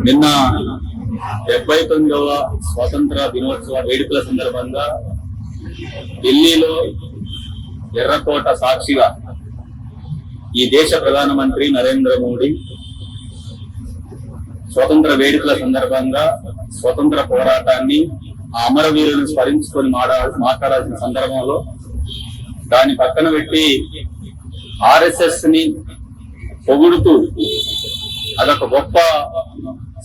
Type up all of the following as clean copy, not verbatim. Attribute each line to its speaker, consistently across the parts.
Speaker 1: నిన్న 79వ స్వాతంత్ర దినోత్సవ వేడుకల సందర్భంగా ఢిల్లీలో ఎర్రకోట సాక్షిగా ఈ దేశ ప్రధానమంత్రి నరేంద్ర మోడీ స్వతంత్ర వేడుకల సందర్భంగా స్వతంత్ర పోరాటాన్ని ఆ అమరవీరులను స్మరించుకొని మాట్లాడాల్సిన సందర్భంలో దాన్ని పక్కన పెట్టి ఆర్ఎస్ఎస్ ని పొగుడుతూ అదొక గొప్ప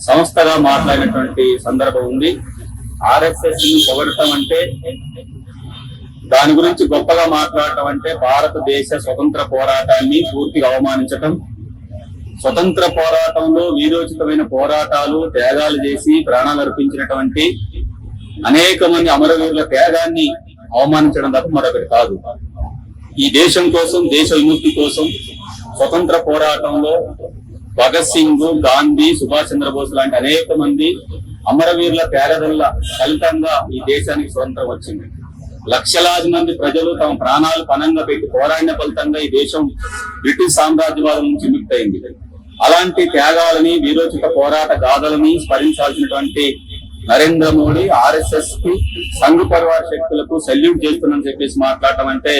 Speaker 1: సంస్థగా మాట్లాడినటువంటి సందర్భం ఉంది. ఆర్ఎస్ఎస్ ని పొగడటం అంటే, దాని గురించి గొప్పగా మాట్లాడటం అంటే భారతదేశ స్వతంత్ర పోరాటాన్ని పూర్తిగా అవమానించటం, స్వతంత్ర పోరాటంలో వీరోచితమైన పోరాటాలు త్యాగాలు చేసి ప్రాణాలు అర్పించినటువంటి అనేక మంది అమరవీరుల త్యాగాన్ని అవమానించడం తప్ప మరొకటి కాదు. ఈ దేశం కోసం, దేశ విముక్తి కోసం స్వతంత్ర పోరాటంలో భగత్ సింగ్, గాంధీ, సుభాష్ చంద్రబోస్ లాంటి అనేక మంది అమరవీరుల త్యాగదల ఫలితంగా ఈ దేశానికి స్వతంత్రం వచ్చింది. లక్షలాది మంది ప్రజలు తమ ప్రాణాలు పణంగా పెట్టి పోరాడిన ఫలితంగా ఈ దేశం బ్రిటిష్ సామ్రాజ్యవాదం నుంచి విముక్తయింది. అలాంటి త్యాగాలని, వీరోచిత పోరాట గాథలని స్మరించాల్సినటువంటి నరేంద్ర మోడీ ఆర్ఎస్ఎస్ కి, సంఘ్ పరివార శక్తులకు సెల్యూట్ చేస్తుందని చెప్పేసి మాట్లాడటం అంటే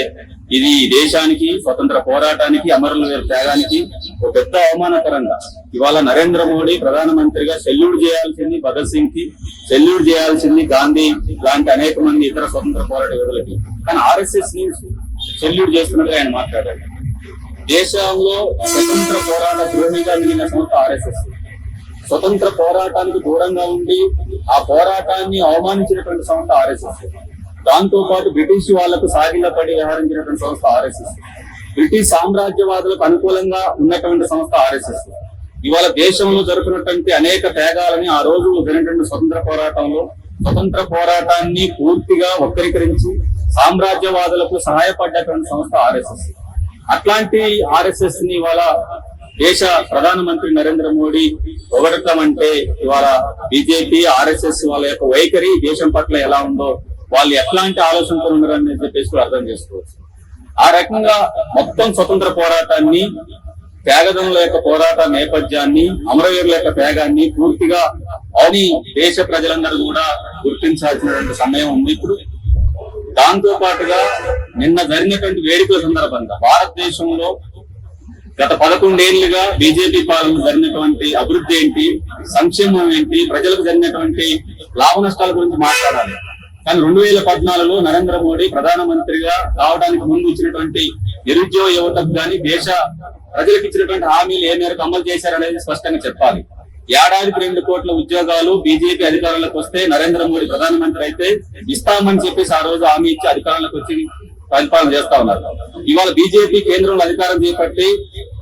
Speaker 1: ఇది ఈ దేశానికి, స్వతంత్ర పోరాటానికి, అమరుల త్యాగానికి ఒక పెద్ద అవమానకరంగా. ఇవాళ నరేంద్ర మోడీ ప్రధానమంత్రిగా సెల్యూట్ చేయాల్సింది భగత్ సింగ్ కి, సెల్యూట్ చేయాల్సింది గాంధీ లాంటి అనేక మంది ఇతర స్వతంత్ర పోరాట యోధులకి. కానీ ఆర్ఎస్ఎస్ ని సెల్యూట్ చేస్తున్నట్టుగా ఆయన మాట్లాడారు. దేశంలో స్వతంత్ర పోరాట ద్రోహిగా మిగిలిన సంస్థ ఆర్ఎస్ఎస్. స్వతంత్ర పోరాటానికి దూరంగా ఉండి ఆ పోరాటాన్ని అవమానించినటువంటి సంస్థ ఆర్ఎస్ఎస్. దాంతో పాటు బ్రిటిష్ వాళ్లకు సాగిలపడి వ్యవహరించినటువంటి సంస్థ ఆర్ఎస్ఎస్. బ్రిటిష్ సామ్రాజ్యవాదులకు అనుకూలంగా ఉన్నటువంటి సంస్థ ఆర్ఎస్ఎస్. ఇవాళ దేశంలో జరుగుతున్నటువంటి అనేక త్యాగాలని, ఆ రోజు జరిగినటువంటి స్వతంత్ర పోరాటాన్ని పూర్తిగా వక్రీకరించి సామ్రాజ్యవాదులకు సహాయపడ్డటువంటి సంస్థ ఆర్ఎస్ఎస్. అట్లాంటి ఆర్ఎస్ఎస్ ని ఇవాళ దేశ ప్రధానమంత్రి నరేంద్ర మోడీ పొగడటం అంటే ఇవాళ బీజేపీ, ఆర్ఎస్ఎస్ వాళ్ళ యొక్క వైఖరి దేశం పట్ల ఎలా ఉందో, వాళ్ళు ఎట్లాంటి ఆలోచనతో ఉన్నారని చెప్పేసి అర్థం చేసుకోవచ్చు. ఆ రకంగా మొత్తం స్వతంత్ర పోరాటాన్ని, త్యాగదనుల యొక్క పోరాట నేపథ్యాన్ని, అమరవీరుల యొక్క త్యాగాన్ని పూర్తిగా అని దేశ ప్రజలందరూ కూడా గుర్తించాల్సినటువంటి సమయం ఉంది ఇప్పుడు. దాంతో పాటుగా నిన్న జరిగినటువంటి వేడుకల సందర్భంగా భారతదేశంలో గత 11 ఏళ్లుగా బీజేపీ పాలన జరిగినటువంటి అభివృద్ధి ఏంటి, సంక్షేమం ఏంటి, ప్రజలకు జరిగినటువంటి లాభ నష్టాల గురించి మాట్లాడాలి. కానీ 2014లో నరేంద్ర మోడీ ప్రధానమంత్రిగా రావడానికి ముందు ఇచ్చినటువంటి నిరుద్యోగ యువతకు గాని, దేశ ప్రజలకు ఇచ్చినటువంటి హామీలు ఏ మేరకు అమలు చేశారనేది స్పష్టంగా చెప్పాలి. ఏడాదికి 2 కోట్ల ఉద్యోగాలు బీజేపీ అధికారంలోకి వస్తే, నరేంద్ర మోడీ ప్రధానమంత్రి అయితే ఇస్తామని చెప్పేసి ఆ రోజు హామీ ఇచ్చి అధికారంలోకి వచ్చి పరిపాలన చేస్తా ఉన్నారు. ఇవాళ బీజేపీ కేంద్రంలో అధికారం చేపట్టి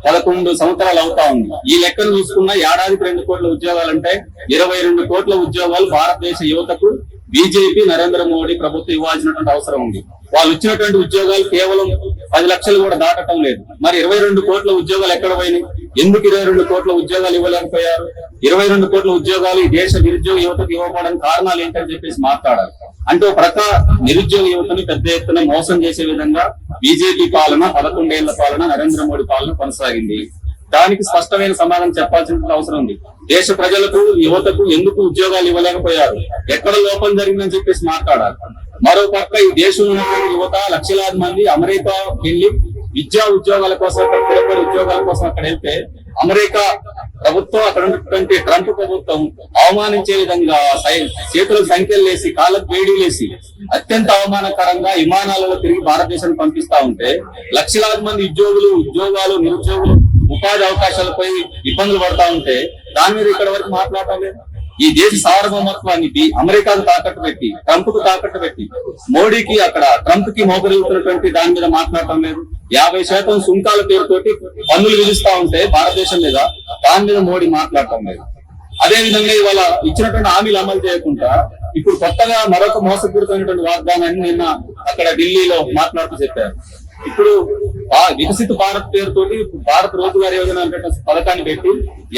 Speaker 1: 11 సంవత్సరాలు అవుతా ఉంది. ఈ లెక్కను చూసుకున్న ఏడాదికి 2 కోట్ల ఉద్యోగాలంటే 22 కోట్ల ఉద్యోగాలు భారతదేశ యువతకు బీజేపీ, నరేంద్ర మోడీ ప్రభుత్వం ఇవ్వాల్సినటువంటి అవసరం ఉంది. వాళ్ళు ఇచ్చినటువంటి ఉద్యోగాలు కేవలం 10 లక్షలు కూడా దాటడం లేదు. మరి 22 కోట్ల ఉద్యోగాలు ఎక్కడ పోయినాయి? ఎందుకు 22 కోట్ల ఉద్యోగాలు ఇవ్వలేకపోయారు? 22 కోట్ల ఉద్యోగాలు ఈ దేశ నిరుద్యోగ యువతకు ఇవ్వకపోవడానికి కారణాలు ఏంటని చెప్పేసి మాట్లాడాలి. అంటే ఒక ప్రక్క నిరుద్యోగ యువతని పెద్ద ఎత్తున మోసం చేసే విధంగా బీజేపీ పాలన, 11 ఏళ్ల పాలన, నరేంద్ర మోడీ పాలన కొనసాగింది. దానికి స్పష్టమైన సమాధానం చెప్పాల్సిన అవసరం ఉంది. దేశ ప్రజలకు, యువతకు ఎందుకు ఉద్యోగాలు ఇవ్వలేకపోయారు, ఎక్కడ లోపం జరిగిందని చెప్పేసి మాట్లాడాలి. మరో పక్క ఈ దేశంలో ఉన్నటువంటి యువత లక్షలాది మంది అమెరికా వెళ్లి విద్యా ఉద్యోగాల కోసం, ఉద్యోగాల కోసం అక్కడ వెళ్తే అమెరికా ప్రభుత్వం, అక్కడ ఉన్నటువంటి ట్రంప్ ప్రభుత్వం అవమానించే విధంగా చేతులకు సంఖ్యలు వేసి, కాళ్ళకు వేడిలేసి అత్యంత అవమానకరంగా విమానాలలో తిరిగి భారతదేశాన్ని పంపిస్తా ఉంటే లక్షలాది మంది ఉద్యోగాలు, నిరుద్యోగులు ఉపాధి అవకాశాలపై ఇబ్బందులు పడతా ఉంటే దాని మీద ఇక్కడ వరకు మాట్లాడటం లేదు. ఈ దేశ సార్వభౌమత్వానికి అమెరికాకు తాకట్టు పెట్టి, ట్రంప్ కు తాకట్టు పెట్టి, మోడీకి అక్కడ ట్రంప్ కి మోకరిల్లుతున్నటువంటి దాని మీద మాట్లాడటం లేదు. 50% సుంకాల పేరుతోటి పన్నులు విధిస్తా ఉంటే భారతదేశం మీద, దాని మీద మోడీ మాట్లాడటం లేదు. అదే విధంగా ఇవాళ ఇచ్చినటువంటి హామీలు అమలు చేయకుండా ఇప్పుడు కొత్తగా మరొక మోసపూరితమైనటువంటి వాగ్దానాన్ని నిన్న అక్కడ ఢిల్లీలో మాట్లాడుతూ చెప్పారు. ఇప్పుడు వికసిత భారత్ పేరుతోటి భారత్ రోజ్గార్ యోజన అనే పథకాన్ని పెట్టి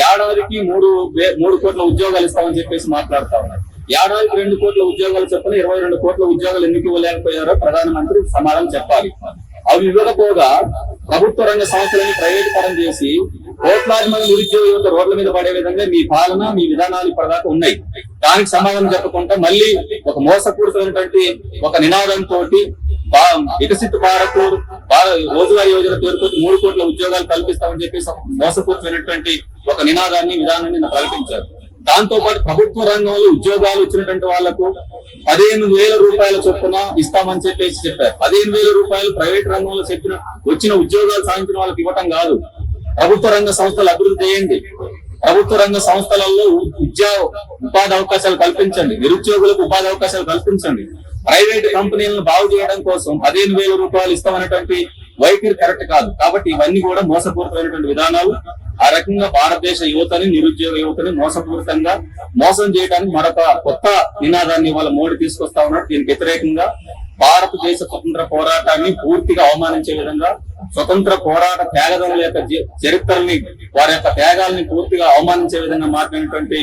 Speaker 1: ఏడాదికి 3 కోట్ల ఉద్యోగాలు ఇస్తామని చెప్పేసి మాట్లాడుతా ఉన్నారు. ఏడాదికి 2 కోట్ల ఉద్యోగాలు చెప్పని 22 కోట్ల ఉద్యోగాలు ఎందుకు ఇవ్వలేకపోయారో ప్రధానమంత్రి సమాధానం చెప్పాలి. అవి ఇవ్వకపోగా ప్రభుత్వ రంగ సంస్థలని ప్రైవేట్ పరం చేసి కోట్లాది మంది నిరుద్యోగ యువత రోడ్ల మీద పడే విధంగా మీ పాలన, మీ విధానాలు ఇప్పటిదాకా ఉన్నాయి. దానికి సమాధానం చెప్పకుండా మళ్ళీ ఒక మోసపూరితమైనటువంటి ఒక నినాదంతో వికసిత్ భారత్ రోజువారీ యోజన పేరుతో 3 కోట్ల ఉద్యోగాలు కల్పిస్తామని చెప్పేసి మోసపూరితమైనటువంటి ఒక నినాదాన్ని, విధానాన్ని ప్రకటించారు. దాంతో పాటు ప్రభుత్వ రంగంలో ఉద్యోగాలు వచ్చినటువంటి వాళ్లకు 15,000 రూపాయల చొప్పున ఇస్తామని చెప్పేసి చెప్పారు. 15,000 రూపాయలు ప్రైవేట్ రంగంలో వచ్చిన ఉద్యోగాలు సాధించిన వాళ్ళకి ఇవ్వటం కాదు. ప్రభుత్వ రంగ సంస్థలు అభివృద్ధి చేయండి. ప్రభుత్వ రంగ సంస్థలలో ఉపాధి అవకాశాలు కల్పించండి. నిరుద్యోగులకు ఉపాధి అవకాశాలు కల్పించండి. ప్రైవేట్ కంపెనీలను బాగు చేయడం కోసం 15,000 రూపాయలు ఇస్తామనేటువంటి వైఖరి కరెక్ట్ కాదు. కాబట్టి ఇవన్నీ కూడా మోసపూరితమైనటువంటి విధానాలు. ఆ రకంగా భారతదేశ యువతని, నిరుద్యోగ యువతని మోసపూరితంగా మోసం చేయడానికి మరొక కొత్త నినాదాన్ని ఇవాళ మోడీ తీసుకొస్తా ఉన్నాడు. దీనికి వ్యతిరేకంగా భారతదేశ స్వతంత్ర పోరాటాన్ని పూర్తిగా అవమానించే విధంగా, స్వతంత్ర పోరాట త్యాగదనుల యొక్క చరిత్రల్ని, వారి యొక్క త్యాగాల్ని పూర్తిగా అవమానించే విధంగా మాట్లాడినటువంటి